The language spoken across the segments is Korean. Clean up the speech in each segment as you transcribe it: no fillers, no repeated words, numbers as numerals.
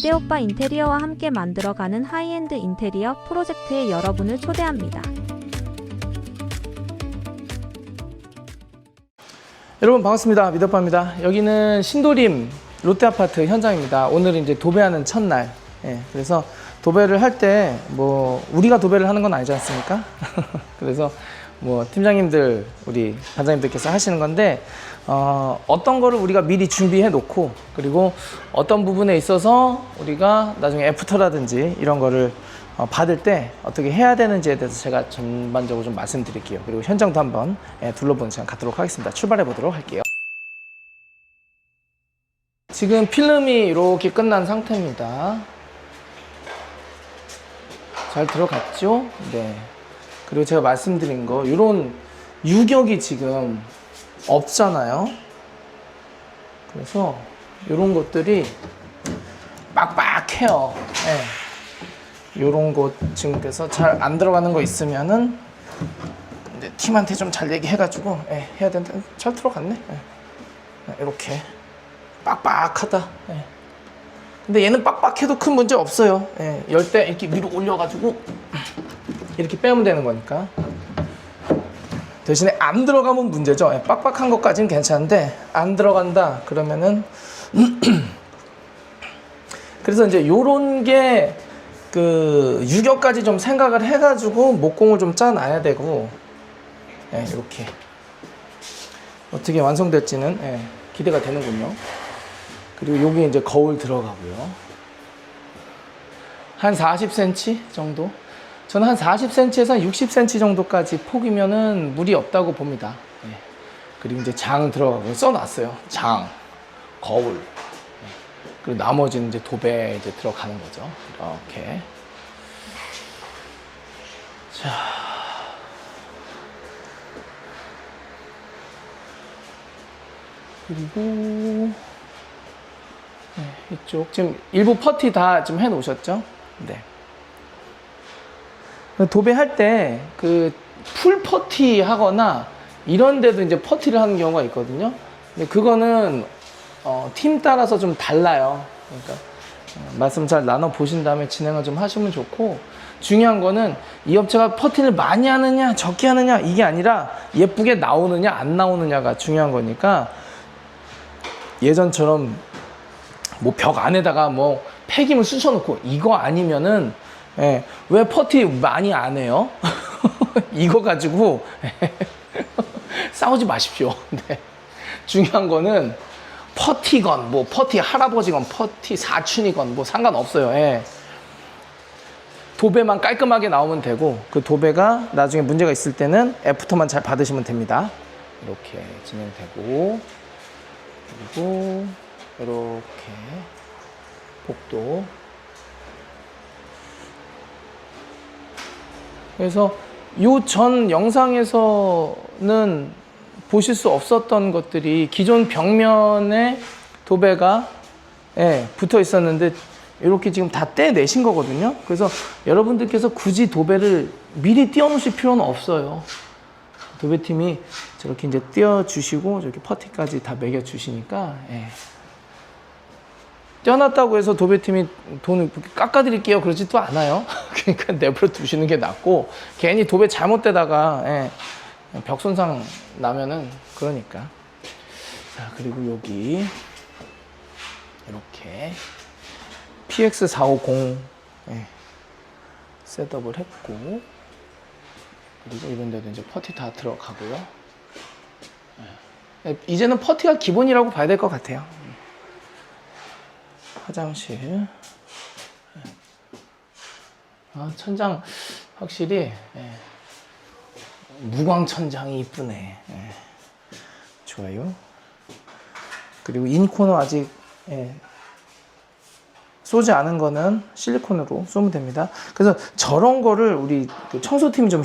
이대오빠 인테리어와 함께 만들어가는 하이엔드 인테리어 프로젝트에 여러분을 초대합니다. 여러분 반갑습니다. 미더빠입니다. 여기는 신도림 롯데아파트 현장입니다. 오늘은 이제 도배하는 첫날. 그래서 도배를 할 때 뭐 우리가 도배를 하는 건 아니지 않습니까? 그래서 뭐 팀장님들 우리 반장님들께서 하시는 건데 어떤 거를 우리가 미리 준비해 놓고 그리고 어떤 부분에 있어서 우리가 나중에 애프터라든지 이런 거를 받을 때 어떻게 해야 되는지에 대해서 제가 전반적으로 좀 말씀드릴게요. 그리고 현장도 한번 둘러보는 시간 갖도록 하겠습니다. 출발해 보도록 할게요. 지금 필름이 이렇게 끝난 상태입니다. 잘 들어갔죠? 네. 그리고 제가 말씀드린 거 이런 유격이 지금 없잖아요. 그래서 이런 것들이 빡빡해요. 네. 이런 것 지금 그래서 잘 안 들어가는 거 있으면은 팀한테 좀 잘 얘기해가지고 해야 된다. 잘 들어갔네. 이렇게 빡빡하다. 근데 얘는 빡빡해도 큰 문제 없어요. 열 때 이렇게 위로 올려가지고 이렇게 빼면 되는 거니까. 대신에 안 들어가면 문제죠. 빡빡한 것까지는 괜찮은데 안 들어간다 그러면은 그래서 이제 요런 게 그 유격까지 좀 생각을 해가지고 목공을 좀 짜놔야 되고 이렇게 어떻게 완성될지는 기대가 되는군요. 그리고 여기 이제 거울 들어가고요. 한 40cm 정도? 저는 한 40cm에서 60cm 정도까지 폭이면은 무리 없다고 봅니다. 그리고 이제 장 들어가고 써놨어요. 장, 거울. 그리고 나머지는 이제 도배 이제 들어가는 거죠. 이렇게. 자. 그리고 이쪽 지금 일부 퍼티 다 좀 해 놓으셨죠? 네. 도배할 때 그 풀 퍼티 하거나 이런 데도 이제 퍼티를 하는 경우가 있거든요. 근데 그거는 팀 따라서 좀 달라요. 그러니까 말씀 잘 나눠 보신 다음에 진행을 좀 하시면 좋고, 중요한 거는 이 업체가 퍼티를 많이 하느냐 적게 하느냐 이게 아니라 예쁘게 나오느냐 안 나오느냐가 중요한 거니까, 예전처럼 뭐 벽 안에다가 뭐 폐기물 쑤셔놓고 이거 아니면은 왜 퍼티 많이 안 해요? 이거 가지고 싸우지 마십시오. 네. 중요한 거는 퍼티건 뭐 퍼티 할아버지건 퍼티 사춘이건 뭐 상관없어요. 도배만 깔끔하게 나오면 되고, 그 도배가 나중에 문제가 있을 때는 애프터만 잘 받으시면 됩니다. 이렇게 진행되고, 그리고 이렇게 복도. 그래서 요 전 영상에서는 보실 수 없었던 것들이 기존 벽면에 도배가 붙어 있었는데 이렇게 지금 다 떼내신 거거든요. 그래서 여러분들께서 굳이 도배를 미리 띄워 놓으실 필요는 없어요. 도배팀이 저렇게 이제 띄워주시고 저렇게 퍼티까지 다 매겨주시니까, 떼어놨다고 해서 도배팀이 돈을 깎아드릴게요 그러지도 않아요. 그러니까 내버려 두시는 게 낫고, 괜히 도배 잘못되다가 벽 손상 나면은 그러니까. 자, 그리고 여기 이렇게 PX450 셋업을 했고, 그리고 이런 데도 이제 퍼티 다 들어가고요. 이제는 퍼티가 기본이라고 봐야 될 것 같아요. 화장실. 천장 확실히 무광 천장이 이쁘네. 좋아요. 그리고 인코너 아직 쏘지 않은 거는 실리콘으로 쏘면 됩니다. 그래서 저런 거를 우리 청소팀이 좀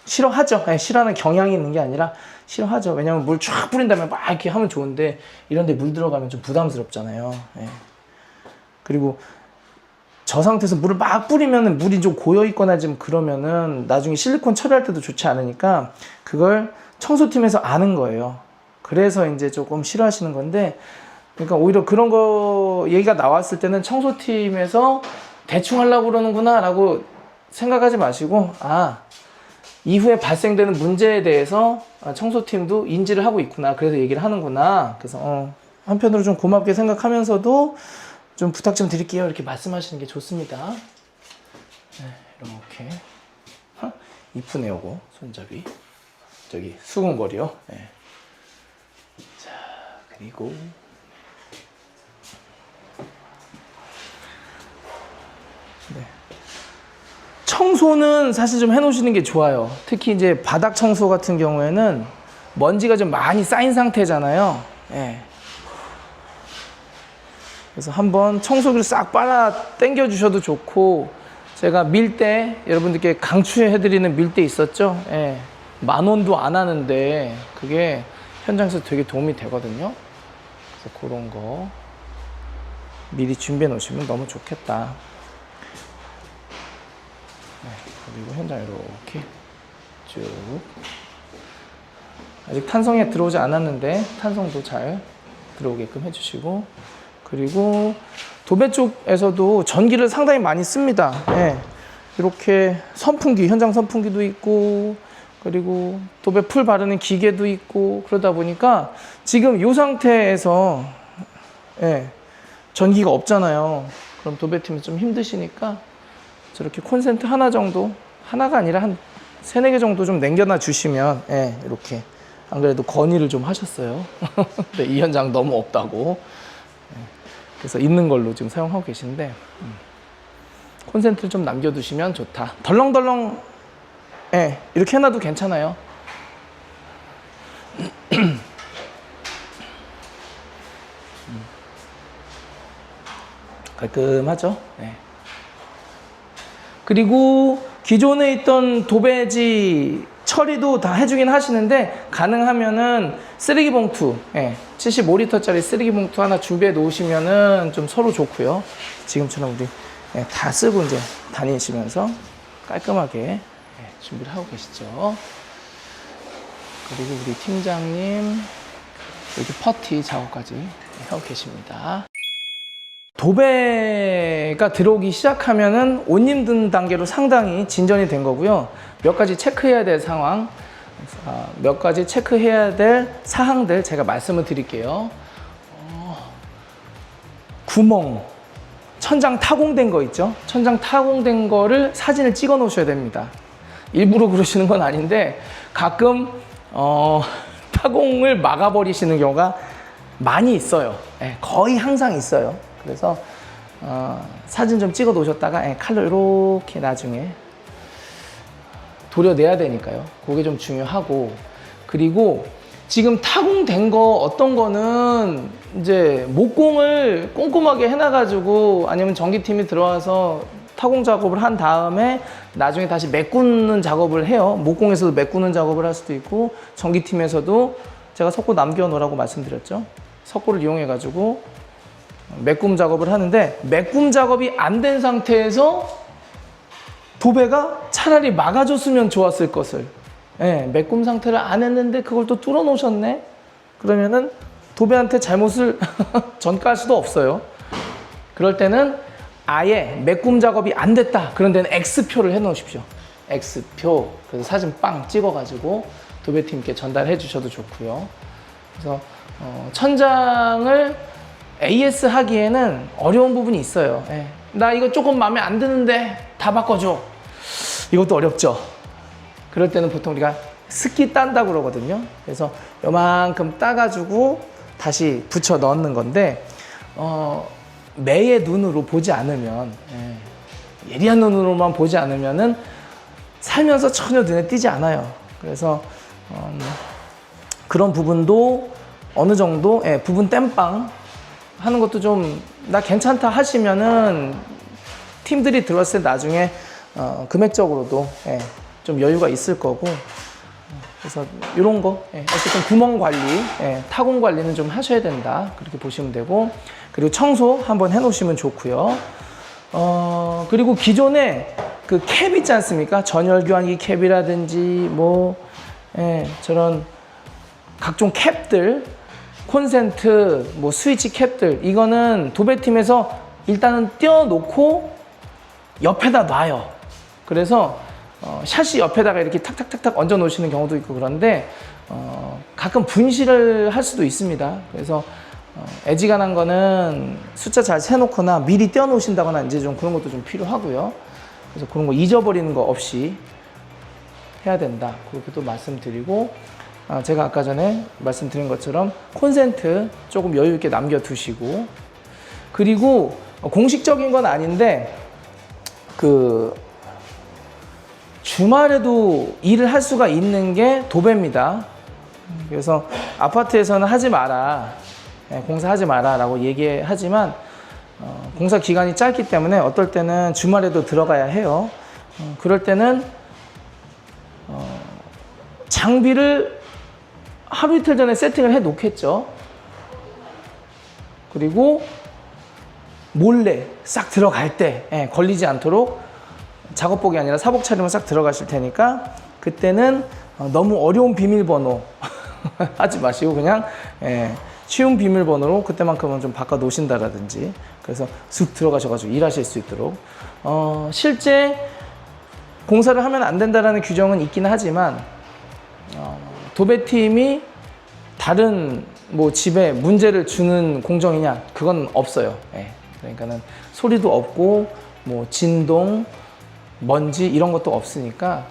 싫어하죠. 싫어하는 경향이 있는 게 아니라 싫어하죠. 왜냐면 물 쫙 뿌린 다음에 막 이렇게 하면 좋은데, 이런 데 물 들어가면 좀 부담스럽잖아요. 그리고 저 상태에서 물을 막 뿌리면 물이 좀 고여 있거나 좀 그러면은 나중에 실리콘 처리할 때도 좋지 않으니까, 그걸 청소팀에서 아는 거예요. 그래서 이제 조금 싫어하시는 건데, 그러니까 오히려 그런 거 얘기가 나왔을 때는 청소팀에서 대충 하려고 그러는구나 라고 생각하지 마시고, 이후에 발생되는 문제에 대해서 청소팀도 인지를 하고 있구나, 그래서 얘기를 하는구나. 그래서 한편으로 좀 고맙게 생각하면서도 좀 부탁 좀 드릴게요, 이렇게 말씀하시는 게 좋습니다. 네, 이렇게 이쁘네요. 요거 손잡이 저기 수근거리요. 네. 자, 그리고 네. 청소는 사실 좀 해놓으시는 게 좋아요. 특히 이제 바닥 청소 같은 경우에는 먼지가 좀 많이 쌓인 상태잖아요. 네. 그래서 한번 청소기를 싹 빨아 당겨 주셔도 좋고, 제가 밀대 여러분들께 강추해드리는 밀대 있었죠. 예. 10,000원도 안 하는데 그게 현장에서 되게 도움이 되거든요. 그래서 그런 거 미리 준비해 놓으시면 너무 좋겠다. 네, 그리고 현장 이렇게 쭉, 아직 탄성에 들어오지 않았는데 탄성도 잘 들어오게끔 해주시고, 그리고 도배 쪽에서도 전기를 상당히 많이 씁니다. 예. 이렇게 선풍기, 현장 선풍기도 있고, 그리고 도배 풀 바르는 기계도 있고, 그러다 보니까 지금 이 상태에서 전기가 없잖아요. 그럼 도배팀이 좀 힘드시니까 저렇게 콘센트 하나 정도, 하나가 아니라 한 3-4개 정도 좀 남겨놔 주시면, 이렇게, 안 그래도 건의를 좀 하셨어요. 근데 이 현장 너무 없다고. 그래서 있는 걸로 지금 사용하고 계신데, 콘센트를 좀 남겨두시면 좋다. 덜렁덜렁 이렇게 해놔도 괜찮아요. 깔끔하죠? 네. 그리고 기존에 있던 도배지 처리도 다 해주긴 하시는데, 가능하면은 쓰레기 봉투, 75리터짜리 쓰레기 봉투 하나 준비해 놓으시면은 좀 서로 좋고요. 지금처럼 우리 다 쓰고 이제 다니시면서 깔끔하게 준비를 하고 계시죠. 그리고 우리 팀장님 여기 퍼티 작업까지 하고 계십니다. 도배가 들어오기 시작하면은 옷 입는 단계로 상당히 진전이 된 거고요. 몇 가지 체크해야 될 상황, 몇 가지 체크해야 될 사항들 제가 말씀을 드릴게요. 구멍, 천장 타공된 거 있죠? 천장 타공된 거를 사진을 찍어 놓으셔야 됩니다. 일부러 그러시는 건 아닌데 가끔 타공을 막아버리시는 경우가 많이 있어요. 거의 항상 있어요. 그래서 사진 좀 찍어 놓으셨다가 칼로 이렇게 나중에 도려내야 되니까요. 그게 좀 중요하고, 그리고 지금 타공된 거 어떤 거는 이제 목공을 꼼꼼하게 해놔가지고, 아니면 전기팀이 들어와서 타공 작업을 한 다음에 나중에 다시 메꾸는 작업을 해요. 목공에서도 메꾸는 작업을 할 수도 있고, 전기팀에서도 제가 석고 남겨놓으라고 말씀드렸죠. 석고를 이용해가지고 메꿈 작업을 하는데, 메꿈 작업이 안 된 상태에서 도배가 차라리 막아줬으면 좋았을 것을, 메꿈 상태를 안 했는데 그걸 또 뚫어 놓으셨네? 그러면은 도배한테 잘못을 전가할 수도 없어요. 그럴 때는 아예 메꿈 작업이 안 됐다, 그런 데는 X표를 해 놓으십시오. X표. 그래서 사진 빵 찍어가지고 도배팀께 전달해 주셔도 좋고요. 그래서 천장을 AS 하기에는 어려운 부분이 있어요. 나 이거 조금 마음에 안 드는데 다 바꿔줘. 이것도 어렵죠. 그럴 때는 보통 우리가 스키 딴다고 그러거든요. 그래서 요만큼 따가지고 다시 붙여 넣는 건데, 매의 눈으로 보지 않으면, 예리한 눈으로만 보지 않으면은 살면서 전혀 눈에 띄지 않아요. 그래서 그런 부분도 어느 정도 부분 땜빵 하는 것도 좀 나 괜찮다 하시면은 팀들이 들어왔을 때 나중에 금액적으로도 좀 여유가 있을 거고, 그래서 이런 거 어쨌든 구멍 관리, 타공 관리는 좀 하셔야 된다, 그렇게 보시면 되고, 그리고 청소 한번 해 놓으시면 좋고요. 그리고 기존에 그 캡 있지 않습니까? 전열 교환기 캡이라든지 뭐 저런 각종 캡들, 콘센트, 뭐 스위치 캡들 이거는 도배팀에서 일단은 떼어놓고 옆에다 놔요. 그래서 샷이 옆에다가 이렇게 탁탁탁탁 얹어 놓으시는 경우도 있고 그런데 가끔 분실을 할 수도 있습니다. 그래서 애지간한 거는 숫자 잘 세놓거나 미리 떼어 놓으신다거나 이제 좀 그런 것도 좀 필요하고요. 그래서 그런 거 잊어버리는 거 없이 해야 된다. 그렇게 또 말씀드리고, 제가 아까 전에 말씀드린 것처럼 콘센트 조금 여유 있게 남겨두시고, 그리고 공식적인 건 아닌데 주말에도 일을 할 수가 있는 게 도배입니다. 그래서 아파트에서는 하지 마라, 공사하지 마라 라고 얘기하지만 공사 기간이 짧기 때문에 어떨 때는 주말에도 들어가야 해요. 그럴 때는 장비를 하루 이틀 전에 세팅을 해 놓겠죠. 그리고 몰래 싹 들어갈 때 걸리지 않도록 작업복이 아니라 사복 차림을 싹 들어가실 테니까 그때는 너무 어려운 비밀번호 하지 마시고 그냥 쉬운 비밀번호로 그때만큼은 좀 바꿔 놓으신다라든지, 그래서 쑥 들어가셔가지고 일하실 수 있도록. 실제 공사를 하면 안 된다라는 규정은 있긴 하지만 도배팀이 다른 뭐 집에 문제를 주는 공정이냐, 그건 없어요. 그러니까는 소리도 없고 뭐 진동, 먼지 이런 것도 없으니까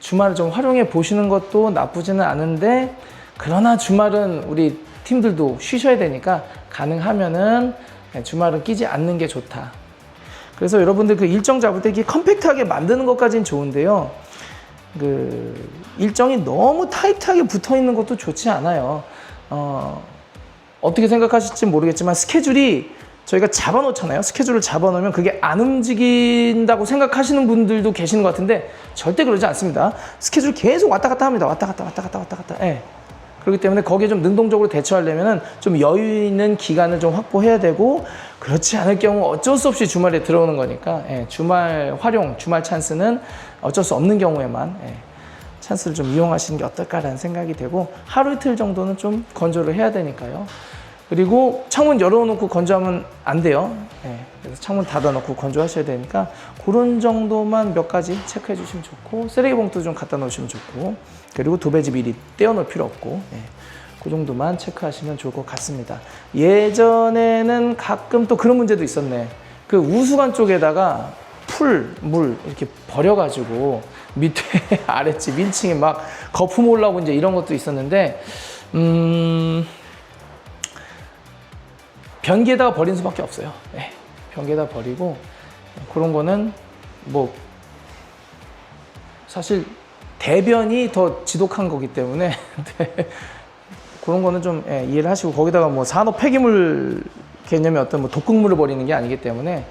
주말을 좀 활용해 보시는 것도 나쁘지는 않은데, 그러나 주말은 우리 팀들도 쉬셔야 되니까 가능하면은 주말은 끼지 않는 게 좋다. 그래서 여러분들 그 일정 잡을 때 이렇게 컴팩트하게 만드는 것까지는 좋은데요, 그 일정이 너무 타이트하게 붙어 있는 것도 좋지 않아요. 어떻게 생각하실지 모르겠지만 스케줄이 저희가 잡아놓잖아요. 스케줄을 잡아놓으면 그게 안 움직인다고 생각하시는 분들도 계시는 것 같은데 절대 그러지 않습니다. 스케줄 계속 왔다 갔다 합니다. 왔다 갔다. 그렇기 때문에 거기에 좀 능동적으로 대처하려면 좀 여유 있는 기간을 좀 확보해야 되고, 그렇지 않을 경우 어쩔 수 없이 주말에 들어오는 거니까 주말 활용, 주말 찬스는 어쩔 수 없는 경우에만 찬스를 좀 이용하시는 게 어떨까라는 생각이 되고, 하루 이틀 정도는 좀 건조를 해야 되니까요. 그리고 창문 열어놓고 건조하면 안 돼요. 그래서 창문 닫아놓고 건조하셔야 되니까 그런 정도만 몇 가지 체크해 주시면 좋고, 쓰레기 봉투 좀 갖다 놓으시면 좋고, 그리고 도배지 미리 떼어놓을 필요 없고, 그 정도만 체크하시면 좋을 것 같습니다. 예전에는 가끔 또 그런 문제도 있었네. 그 우수관 쪽에다가 물 이렇게 버려가지고 밑에 아랫집 1층에 막 거품 올라오고 이제 이런 것도 있었는데, 변기에다가 버린 수밖에 없어요. 변기에다 버리고, 그런 거는 뭐 사실 대변이 더 지독한 거기 때문에 그런 거는 좀 이해를 하시고, 거기다가 뭐 산업 폐기물 개념의 어떤 뭐 독극물을 버리는 게 아니기 때문에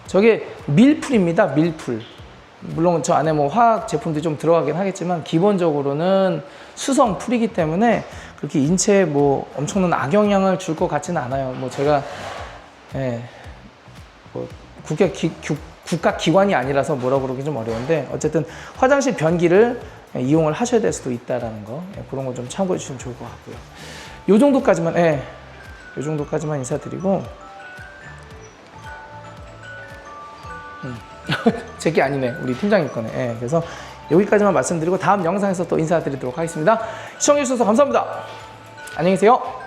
저게 밀풀입니다. 밀풀. 물론 저 안에 뭐 화학 제품들이 좀 들어가긴 하겠지만 기본적으로는 수성 풀이기 때문에 그렇게 인체에 뭐 엄청난 악영향을 줄 것 같지는 않아요. 뭐 제가 뭐 국가 기관이 아니라서 뭐라 그러기 좀 어려운데, 어쨌든 화장실 변기를 이용을 하셔야 될 수도 있다라는 거, 그런 거 좀 참고해 주시면 좋을 것 같고요. 요 정도까지만 인사드리고, 제게 아니네, 우리 팀장님 거네. 그래서 여기까지만 말씀드리고 다음 영상에서 또 인사드리도록 하겠습니다. 시청해 주셔서 감사합니다. 안녕히 계세요.